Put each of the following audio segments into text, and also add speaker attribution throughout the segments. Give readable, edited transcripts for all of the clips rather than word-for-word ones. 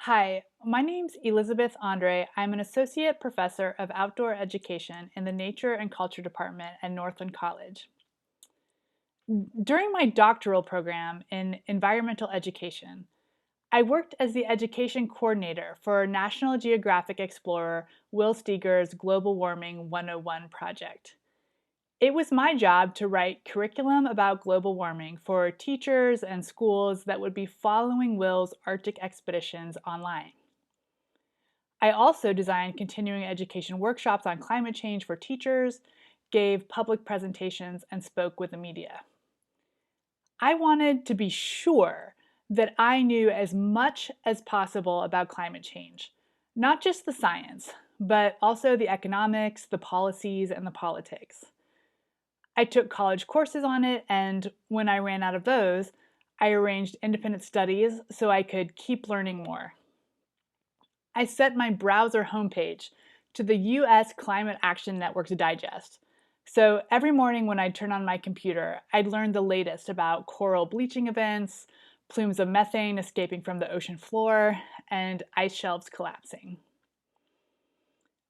Speaker 1: Hi, my name's Elizabeth Andre. I'm an associate professor of outdoor education in the Nature and Culture Department at Northland College. During my doctoral program in environmental education, I worked as the education coordinator for National Geographic Explorer Will Steger's Global Warming 101 project. It was my job to write curriculum about global warming for teachers and schools that would be following Will's Arctic expeditions online. I also designed continuing education workshops on climate change for teachers, gave public presentations, and spoke with the media. I wanted to be sure that I knew as much as possible about climate change, not just the science, but also the economics, the policies, and the politics. I took college courses on it, and when I ran out of those, I arranged independent studies so I could keep learning more. I set my browser homepage to the US Climate Action Network's digest. So every morning when I'd turn on my computer, I'd learn the latest about coral bleaching events, plumes of methane escaping from the ocean floor, and ice shelves collapsing.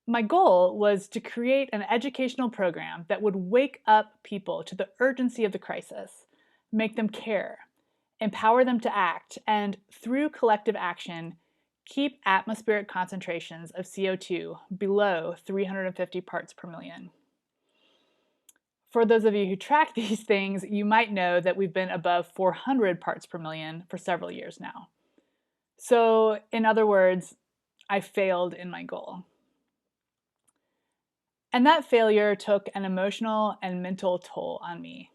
Speaker 1: My goal was to create an educational program that would wake up people to the urgency of the crisis, make them care, empower them to act, and through collective action, keep atmospheric concentrations of CO2 below 350 parts per million. For those of you who track these things, you might know that we've been above 400 parts per million for several years now. So, in other words, I failed in my goal. And that failure took an emotional and mental toll on me.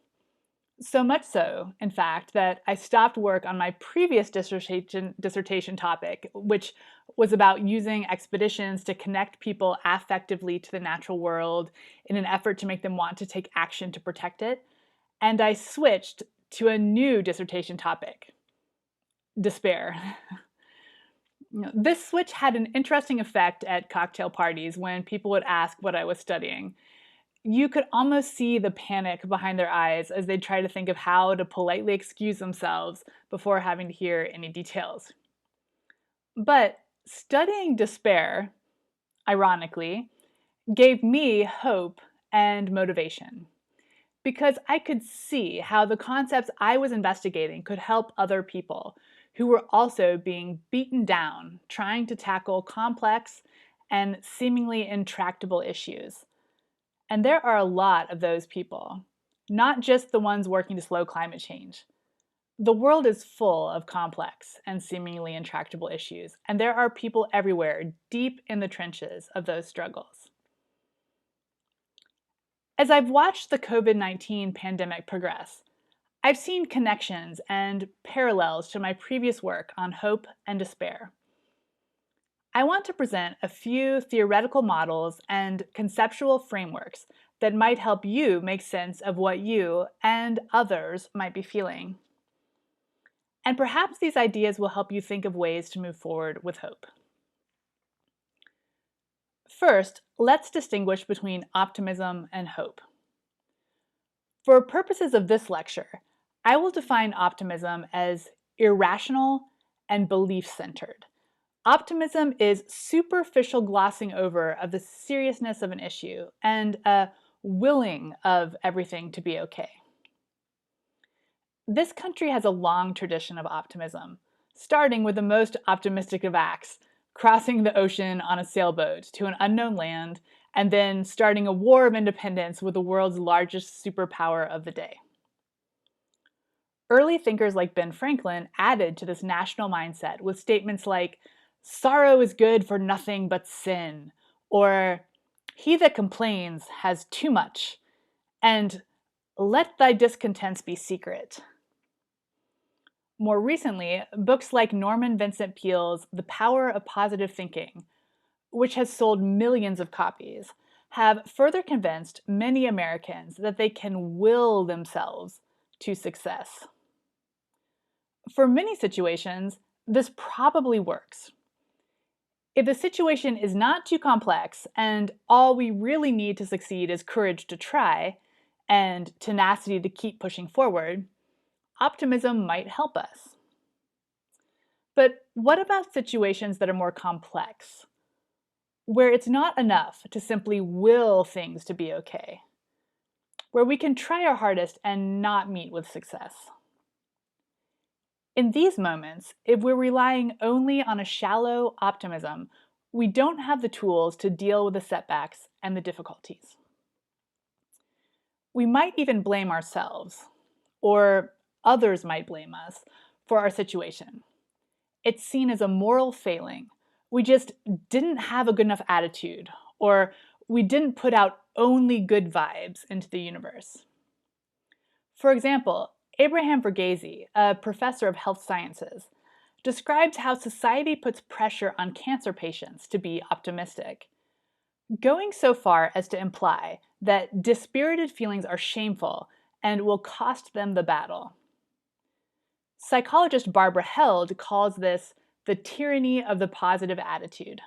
Speaker 1: So much so, in fact, that I stopped work on my previous dissertation topic, which was about using expeditions to connect people affectively to the natural world in an effort to make them want to take action to protect it. And I switched to a new dissertation topic, despair. This switch had an interesting effect at cocktail parties when people would ask what I was studying. You could almost see the panic behind their eyes as they try to think of how to politely excuse themselves before having to hear any details. But studying despair, ironically, gave me hope and motivation because I could see how the concepts I was investigating could help other people who were also being beaten down trying to tackle complex and seemingly intractable issues. And there are a lot of those people, not just the ones working to slow climate change. The world is full of complex and seemingly intractable issues, and there are people everywhere deep in the trenches of those struggles. As I've watched the COVID-19 pandemic progress, I've seen connections and parallels to my previous work on hope and despair. I want to present a few theoretical models and conceptual frameworks that might help you make sense of what you and others might be feeling. And perhaps these ideas will help you think of ways to move forward with hope. First, let's distinguish between optimism and hope. For purposes of this lecture, I will define optimism as irrational and belief-centered. Optimism is superficial glossing over of the seriousness of an issue and a willing of everything to be okay. This country has a long tradition of optimism, starting with the most optimistic of acts, crossing the ocean on a sailboat to an unknown land, and then starting a war of independence with the world's largest superpower of the day. Early thinkers like Ben Franklin added to this national mindset with statements like, "Sorrow is good for nothing but sin," or "He that complains has too much," and "Let thy discontents be secret." More recently, books like Norman Vincent Peale's The Power of Positive Thinking, which has sold millions of copies, have further convinced many Americans that they can will themselves to success. For many situations, this probably works. If the situation is not too complex and all we really need to succeed is courage to try and tenacity to keep pushing forward, optimism might help us. But what about situations that are more complex, where it's not enough to simply will things to be okay, where we can try our hardest and not meet with success? In these moments, if we're relying only on a shallow optimism, we don't have the tools to deal with the setbacks and the difficulties. We might even blame ourselves, or others might blame us for our situation. It's seen as a moral failing. We just didn't have a good enough attitude, or we didn't put out only good vibes into the universe. For example, Abraham Verghese, a professor of health sciences, describes how society puts pressure on cancer patients to be optimistic, going so far as to imply that dispirited feelings are shameful and will cost them the battle. Psychologist Barbara Held calls this the tyranny of the positive attitude.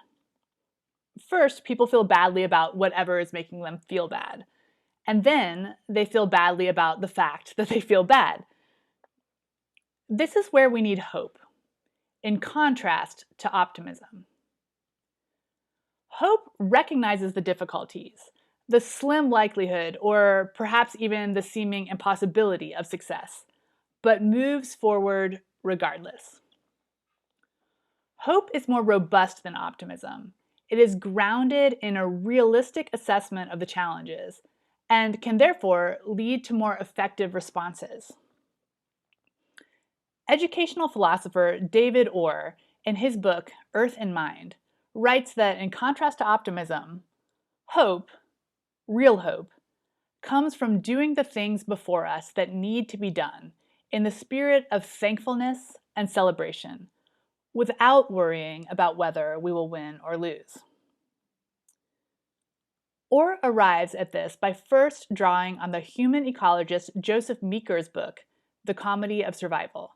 Speaker 1: First, people feel badly about whatever is making them feel bad, and then they feel badly about the fact that they feel bad. This is where we need hope, in contrast to optimism. Hope recognizes the difficulties, the slim likelihood, or perhaps even the seeming impossibility of success, but moves forward regardless. Hope is more robust than optimism. It is grounded in a realistic assessment of the challenges and can therefore lead to more effective responses. Educational philosopher David Orr, in his book Earth and Mind, writes that in contrast to optimism, hope, real hope, comes from doing the things before us that need to be done in the spirit of thankfulness and celebration, without worrying about whether we will win or lose. Orr arrives at this by first drawing on the human ecologist Joseph Meeker's book, The Comedy of Survival,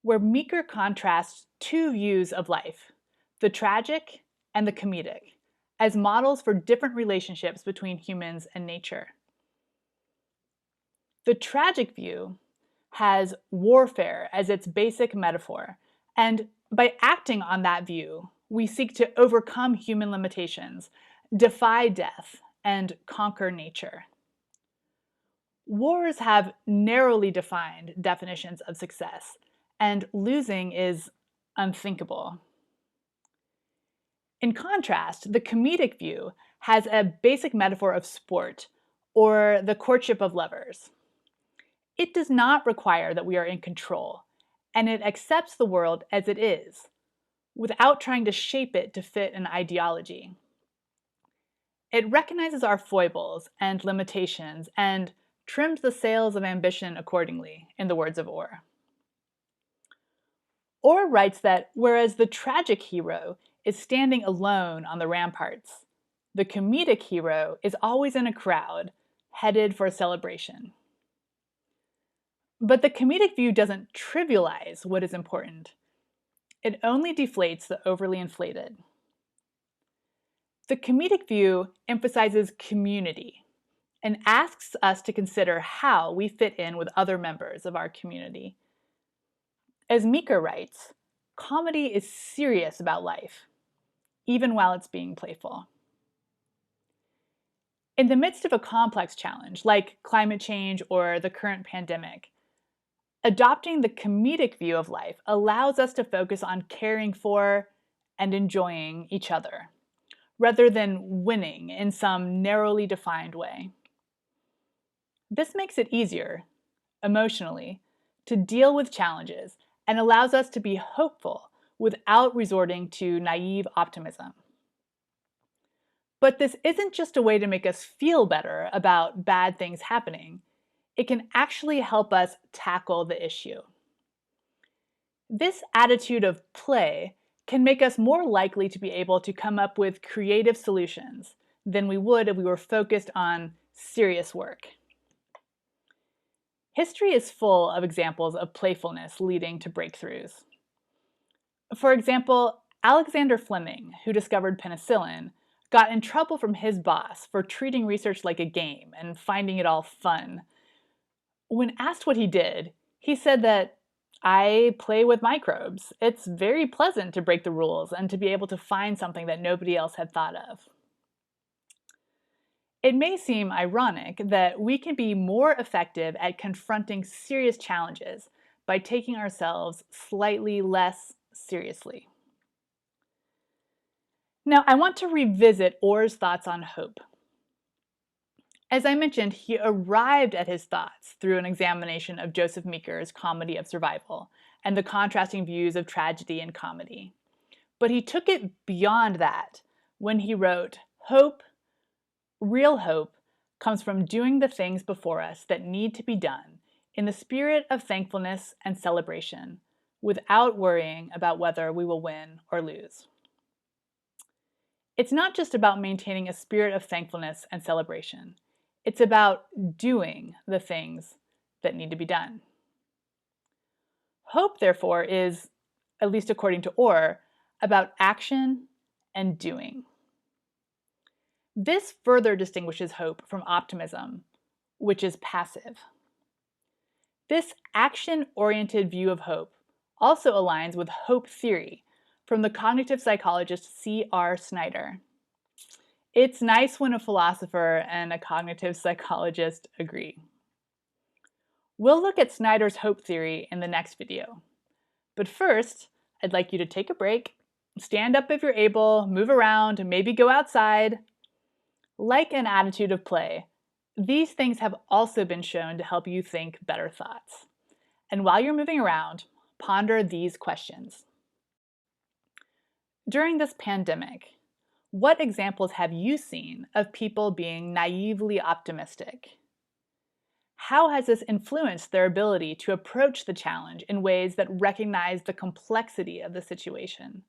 Speaker 1: where Meeker contrasts two views of life, the tragic and the comedic, as models for different relationships between humans and nature. The tragic view has warfare as its basic metaphor, and by acting on that view, we seek to overcome human limitations, defy death, and conquer nature. Wars have narrowly defined definitions of success, and losing is unthinkable. In contrast, the comedic view has a basic metaphor of sport, or the courtship of lovers. It does not require that we are in control, and it accepts the world as it is, without trying to shape it to fit an ideology. It recognizes our foibles and limitations and trims the sails of ambition accordingly, in the words of Orr. Orr writes that whereas the tragic hero is standing alone on the ramparts, the comedic hero is always in a crowd, headed for a celebration. But the comedic view doesn't trivialize what is important. It only deflates the overly inflated. The comedic view emphasizes community and asks us to consider how we fit in with other members of our community. As Meeker writes, comedy is serious about life, even while it's being playful. In the midst of a complex challenge, like climate change or the current pandemic, adopting the comedic view of life allows us to focus on caring for and enjoying each other, rather than winning in some narrowly defined way. This makes it easier, emotionally, to deal with challenges and allows us to be hopeful without resorting to naive optimism. But this isn't just a way to make us feel better about bad things happening. It can actually help us tackle the issue. This attitude of play can make us more likely to be able to come up with creative solutions than we would if we were focused on serious work. History is full of examples of playfulness leading to breakthroughs. For example, Alexander Fleming, who discovered penicillin, got in trouble from his boss for treating research like a game and finding it all fun. When asked what he did, he said that, I play with microbes. It's very pleasant to break the rules and to be able to find something that nobody else had thought of. It may seem ironic that we can be more effective at confronting serious challenges by taking ourselves slightly less seriously. Now, I want to revisit Orr's thoughts on hope. As I mentioned, he arrived at his thoughts through an examination of Joseph Meeker's Comedy of Survival and the contrasting views of tragedy and comedy. But he took it beyond that when he wrote, real hope, comes from doing the things before us that need to be done in the spirit of thankfulness and celebration, without worrying about whether we will win or lose. It's not just about maintaining a spirit of thankfulness and celebration. It's about doing the things that need to be done. Hope, therefore, is, at least according to Orr, about action and doing. This further distinguishes hope from optimism, which is passive. This action-oriented view of hope also aligns with hope theory from the cognitive psychologist C.R. Snyder. It's nice when a philosopher and a cognitive psychologist agree. We'll look at Snyder's hope theory in the next video. But first, I'd like you to take a break, stand up if you're able, move around, and maybe go outside. Like an attitude of play, these things have also been shown to help you think better thoughts. And while you're moving around, ponder these questions. During this pandemic, what examples have you seen of people being naively optimistic? How has this influenced their ability to approach the challenge in ways that recognize the complexity of the situation?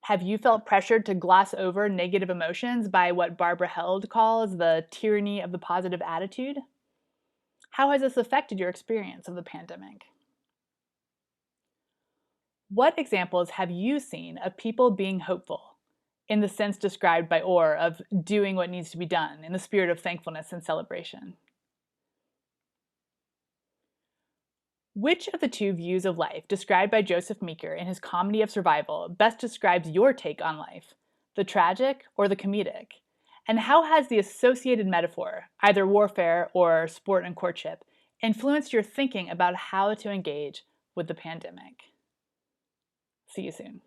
Speaker 1: Have you felt pressured to gloss over negative emotions by what Barbara Held calls the tyranny of the positive attitude? How has this affected your experience of the pandemic? What examples have you seen of people being hopeful, in the sense described by Orr of doing what needs to be done in the spirit of thankfulness and celebration? Which of the two views of life described by Joseph Meeker in his Comedy of Survival best describes your take on life, the tragic or the comedic? And how has the associated metaphor, either warfare or sport and courtship, influenced your thinking about how to engage with the pandemic? See you soon.